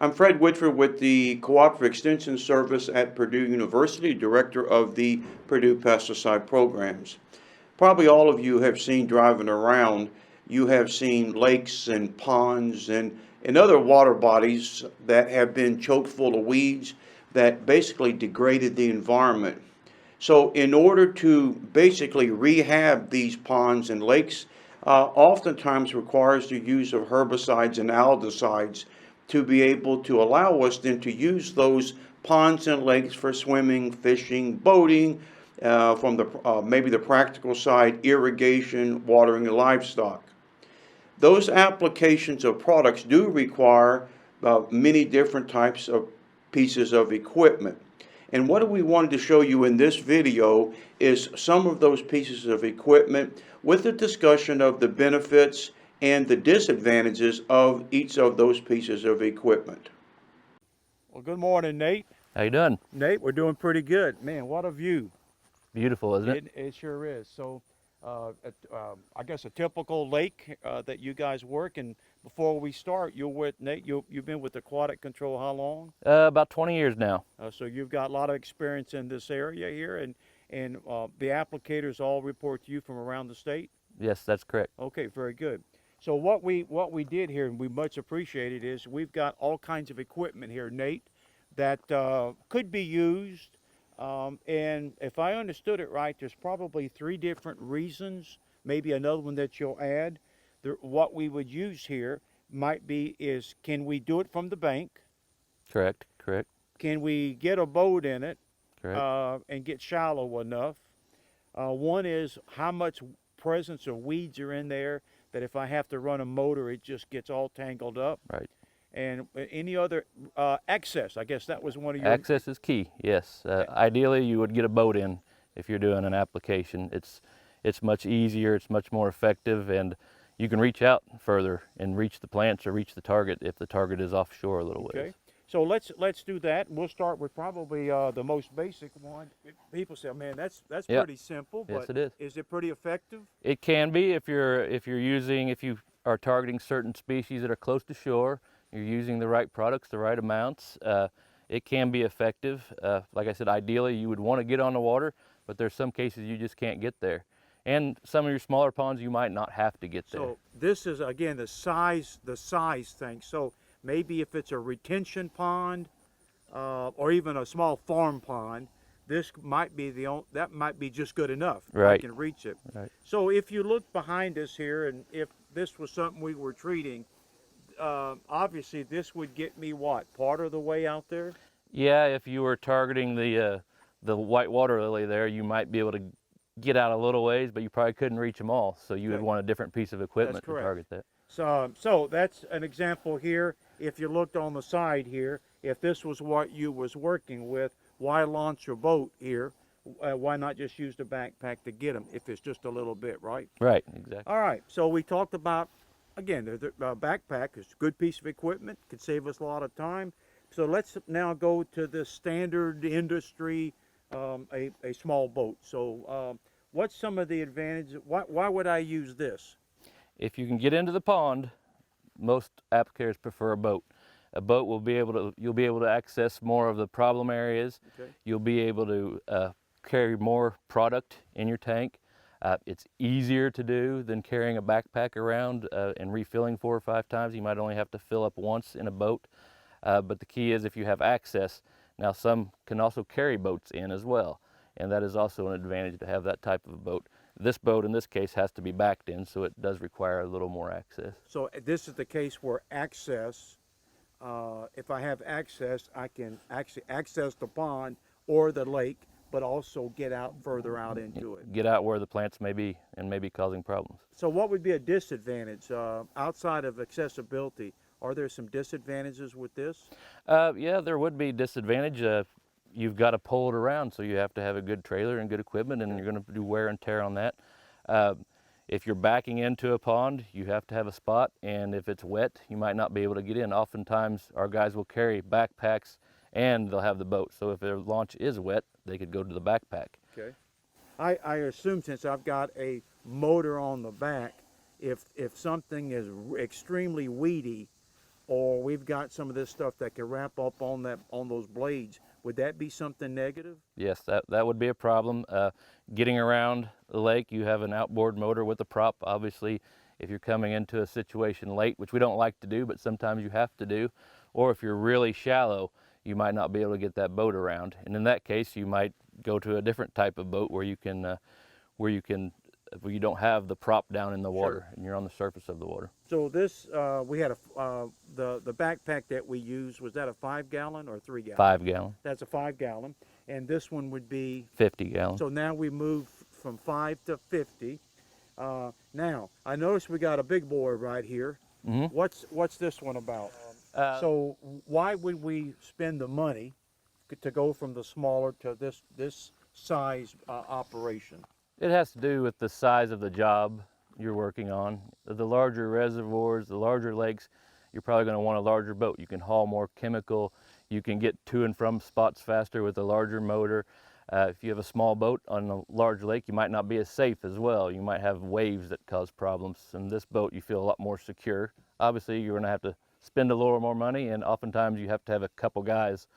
I'm Fred Whitford with the Cooperative Extension Service at Purdue University, Director of the Purdue Pesticide Programs. Probably all of you have seen driving around, you have seen lakes and ponds and other water bodies that have been choked full of weeds that basically degraded the environment. So in order to basically rehab these ponds and lakes, oftentimes requires the use of herbicides and aldehydes to be able to allow us then to use those ponds and lakes for swimming, fishing, boating, from the maybe the practical side, irrigation, watering livestock. Those applications of products do require many different types of pieces of equipment. And what we wanted to show you in this video is some of those pieces of equipment with a discussion of the benefits and the disadvantages of each of those pieces of equipment. Well, good morning, Nate. How you doing? Nate, we're doing pretty good. Man, what a view. Beautiful, isn't it? It sure is. So, I guess a typical lake that you guys work. And before we start, you're with Nate. You've been with Aquatic Control how long? About 20 years now. So you've got a lot of experience in this area here, and the applicators all report to you from around the state. Yes, that's correct. Okay, very good. So what we did here, and we much appreciate it, is we've got all kinds of equipment here, Nate, that could be used. And if I understood it right, there's probably 3 different reasons, maybe another one that you'll add. What we would use here might be is, can we do it from the bank? Correct. Can we get a boat in it Correct. and get shallow enough? One is how much presence of weeds are in there that if I have to run a motor, it just gets all tangled up. Right. And any other access, I guess that was one of your... Access is key, yes. Ideally, you would get a boat in if you're doing an application. It's much easier, it's much more effective, and you can reach out further and reach the plants or reach the target if the target is offshore a little ways. Okay. So let's do that. We'll start with probably the most basic one. People say, "Man, that's Yep. pretty simple." Yes, But it is. it pretty effective? It can be if you are targeting certain species that are close to shore, you're using the right products, the right amounts. It can be effective. Like I said, ideally you would want to get on the water, but there's some cases you just can't get there. And some of your smaller ponds you might not have to get there. So this is again the size thing. So maybe if it's a retention pond or even a small farm pond, this might be that might be just good enough. Right. I can reach it. Right. So if you look behind us here, and if this was something we were treating, obviously this would get me what, part of the way out there? Yeah, if you were targeting the white water lily there, you might be able to get out a little ways, but you probably couldn't reach them all. So you would Okay. want a different piece of equipment to correct. target that. So that's an example here. If you looked on the side here, if this was what you was working with, why launch your boat here? Why not just use the backpack to get them if it's just a little bit, right? Right, exactly. All right, so we talked about, again, the backpack is a good piece of equipment, could save us a lot of time. So let's now go to the standard industry, a small boat. So what's some of the advantages? Why would I use this? If you can get into the pond, most applicators prefer a boat. A boat you'll be able to access more of the problem areas. Okay. You'll be able to carry more product in your tank. It's easier to do than carrying a backpack around and refilling 4 or 5 times. You might only have to fill up once in a boat. But the key is if you have access. Now some can also carry boats in as well, and that is also an advantage to have that type of a boat. This boat in this case has to be backed in, so it does require a little more access. So this is the case where access, if I have access, I can actually access the pond or the lake, but also get out further out into it. Get out where the plants may be and may be causing problems. So what would be a disadvantage outside of accessibility? Are there some disadvantages with this? Yeah, there would be disadvantage. You've got to pull it around, so you have to have a good trailer and good equipment, and you're going to do wear and tear on that. If you're backing into a pond, you have to have a spot, and if it's wet, you might not be able to get in. Oftentimes, our guys will carry backpacks, and they'll have the boat. So if their launch is wet, they could go to the backpack. Okay. I assume since I've got a motor on the back, if something is extremely weedy, or we've got some of this stuff that can wrap up on those blades, would that be something negative? Yes, that would be a problem. Getting around the lake, you have an outboard motor with a prop. Obviously, if you're coming into a situation late, which we don't like to do, but sometimes you have to do, or if you're really shallow, you might not be able to get that boat around. And in that case, you might go to a different type of boat where you don't have the prop down in the water and you're on the surface of the water. So this, we had the backpack that we used, was that a 5-gallon or 3-gallon? 5-gallon. That's a 5-gallon, and this one would be 50-gallon. So now we moved from 5 to 50. Now I noticed we got a big boy right here. Mm-hmm. What's this one about? So why would we spend the money to go from the smaller to this size operation? It has to do with the size of the job you're working on. The larger reservoirs, the larger lakes, you're probably going to want a larger boat. You can haul more chemical. You can get to and from spots faster with a larger motor. If you have a small boat on a large lake, you might not be as safe as well. You might have waves that cause problems. In this boat, you feel a lot more secure. Obviously, you're going to have to spend a little more money, and oftentimes you have to have a couple guys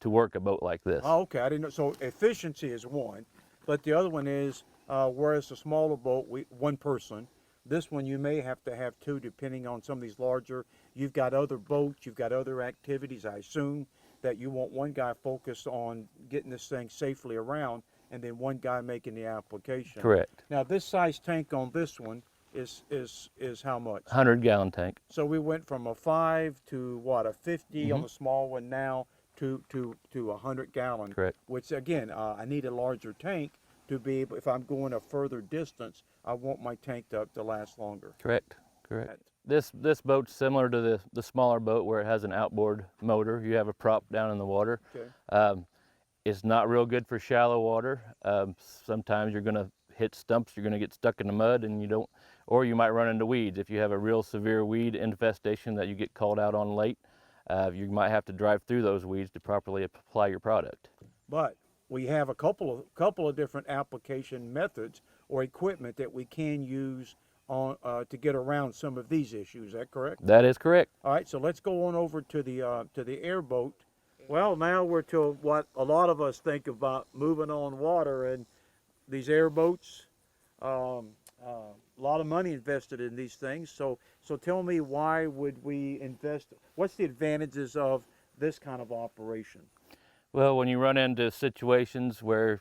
to work a boat like this. Oh, okay, I didn't know. So efficiency is one, but the other one is, whereas the smaller boat, one person, this one you may have to have two, depending on some of these larger. You've got other boats, you've got other activities. I assume that you want one guy focused on getting this thing safely around, and then one guy making the application. Correct. Now, this size tank on this one is how much? 100-gallon tank. So we went from a 5 to what, a 50 on Mhm. the small one now to 100-gallon. Correct. Which again, I need a larger tank to be able, if I'm going a further distance, I want my tank to last longer. Correct. This boat's similar to the smaller boat where it has an outboard motor. You have a prop down in the water. Okay. It's not real good for shallow water. Sometimes you're going to hit stumps, you're going to get stuck in the mud, and or you might run into weeds. If you have a real severe weed infestation that you get called out on late, you might have to drive through those weeds to properly apply your product. But we have a couple of different application methods or equipment that we can use on to get around some of these issues. Is that correct? That is correct. All right, so let's go on over to the airboat. Well, now we're to what a lot of us think about, moving on water, and these airboats. A lot of money invested in these things. So tell me, why would we invest? What's the advantages of this kind of operation? Well, when you run into situations where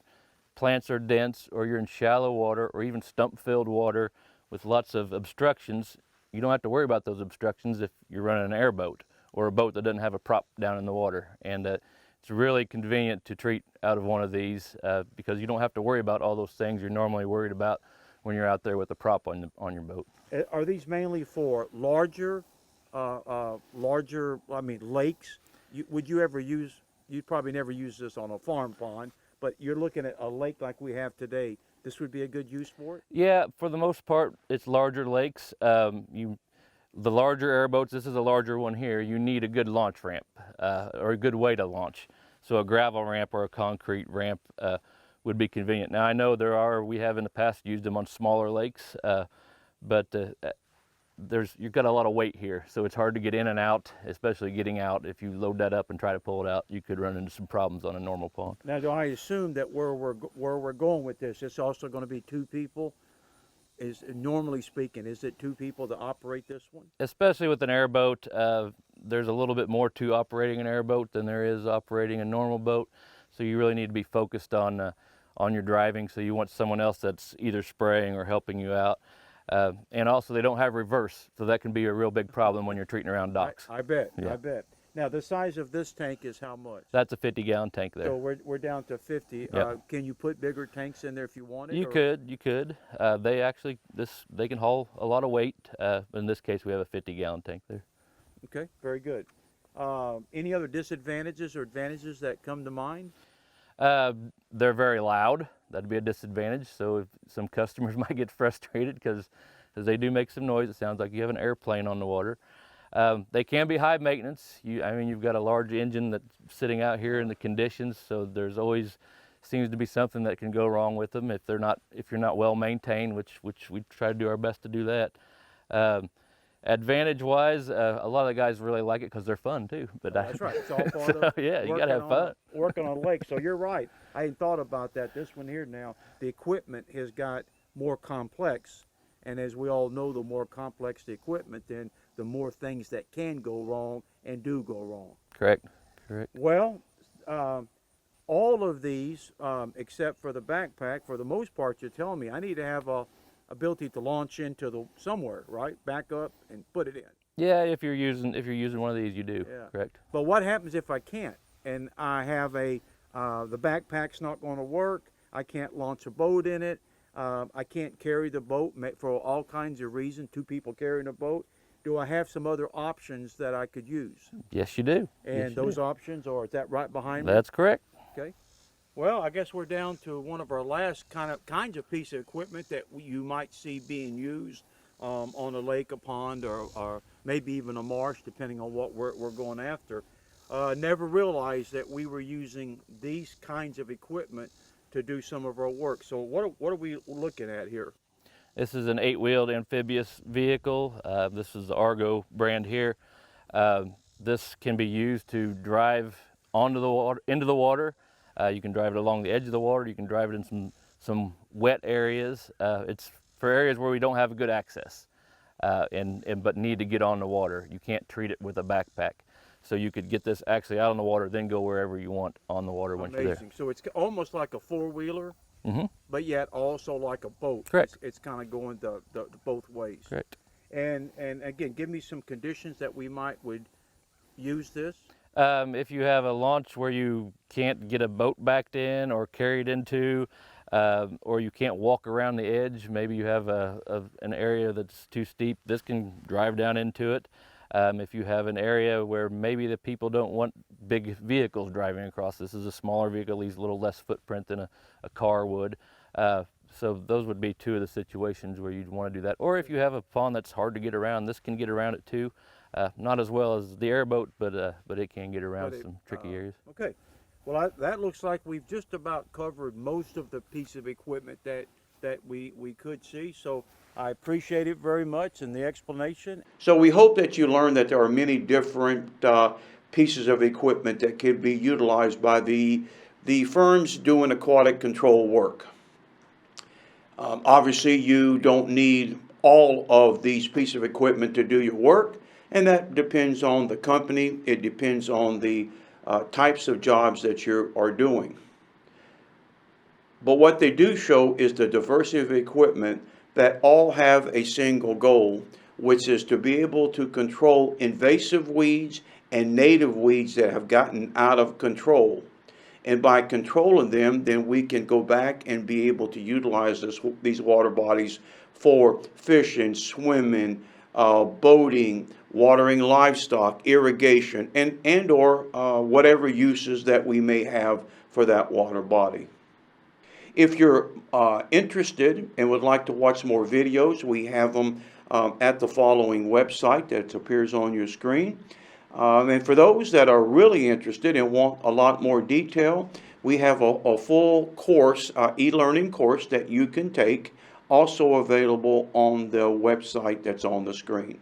plants are dense, or you're in shallow water, or even stump-filled water with lots of obstructions, you don't have to worry about those obstructions if you're running an airboat or a boat that doesn't have a prop down in the water. And it's really convenient to treat out of one of these because you don't have to worry about all those things you're normally worried about when you're out there with a prop on your boat. Are these mainly for larger, lakes? Would you ever use? You'd probably never use this on a farm pond, but you're looking at a lake like we have today. This would be a good use for it? Yeah, for the most part, it's larger lakes. The larger airboats, this is a larger one here, you need a good launch ramp or a good way to launch. So a gravel ramp or a concrete ramp would be convenient. Now I know we have in the past used them on smaller lakes, but you've got a lot of weight here, so it's hard to get in and out, especially getting out. If you load that up and try to pull it out, you could run into some problems on a normal pond. Now, do I assume that where we're going with this, it's also going to be two people? Normally speaking, is it two people to operate this one? Especially with an airboat, there's a little bit more to operating an airboat than there is operating a normal boat. So you really need to be focused on your driving. So you want someone else that's either spraying or helping you out. And also they don't have reverse, so that can be a real big problem when you're treating around docks. I bet. Yeah. I bet. Now, the size of this tank is how much? That's a 50-gallon tank there. So we're down to 50. Yep. Can you put bigger tanks in there if you wanted? You could. They can haul a lot of weight. In this case, we have a 50-gallon tank there. Okay, very good. Any other disadvantages or advantages that come to mind? They're very loud. That'd be a disadvantage. So if some customers might get frustrated because they do make some noise. It sounds like you have an airplane on the water. They can be high maintenance. You've got a large engine that's sitting out here in the conditions, so there's always seems to be something that can go wrong with them if you're not well maintained, which we try to do our best to do that. Advantage-wise, a lot of the guys really like it because they're fun too. But That's right. It's all part so, of yeah, you gotta have fun. Working on a lake. So you're right. I hadn't thought about that. This one here now, the equipment has got more complex, and as we all know, the more complex the equipment, then the more things that can go wrong and do go wrong. Correct. Correct. Well, all of these, except for the backpack, for the most part, you're telling me I need to have a ability to launch into the somewhere, right? Back up and put it in. Yeah, if you're using one of these, you do. Yeah. Correct. But what happens if I can't and I have the backpack's not going to work? I can't launch a boat in it. I can't carry the boat for all kinds of reasons. 2 people carrying a boat. Do I have some other options that I could use? Yes, you do. And Yes, you those do. options are, is that right behind me? That's correct. Okay. Well, I guess we're down to one of our last kinds of piece of equipment that you might see being used on a lake, a pond, or maybe even a marsh, depending on what we're going after. Never realized that we were using these kinds of equipment to do some of our work. So what are we looking at here? This is an 8-wheeled amphibious vehicle. This is the Argo brand here. This can be used to drive into the water. You can drive it along the edge of the water. You can drive it in some wet areas. It's for areas where we don't have good access, but need to get on the water. You can't treat it with a backpack. So you could get this actually out on the water, then go wherever you want on the water once you're there. Amazing. So it's almost like a 4-wheeler, but yet also like a boat. Correct. It's kind of going the both ways. Correct. And again, give me some conditions that we would use this. If you have a launch where you can't get a boat backed in or carried into, or you can't walk around the edge, maybe you have an area that's too steep, this can drive down into it. If you have an area where maybe the people don't want big vehicles driving across, this is a smaller vehicle, leaves a little less footprint than a car would. So those would be 2 of the situations where you'd want to do that. Or if you have a pond that's hard to get around, this can get around it too. Not as well as the airboat, but it can get around some tricky areas. Okay. Well, that looks like we've just about covered most of the piece of equipment that we could see. So I appreciate it very much and the explanation. So we hope that you learned that there are many different pieces of equipment that could be utilized by the firms doing aquatic control work. Obviously, you don't need all of these pieces of equipment to do your work, and that depends on the company. It depends on the types of jobs that you are doing. But what they do show is the diversity of equipment that all have a single goal, which is to be able to control invasive weeds and native weeds that have gotten out of control. And by controlling them, then we can go back and be able to utilize these water bodies for fishing, swimming, boating, watering livestock, irrigation, and or whatever uses that we may have for that water body. If you're interested and would like to watch more videos, we have them at the following website that appears on your screen. And for those that are really interested and want a lot more detail, we have a full course, e-learning course that you can take, also available on the website that's on the screen.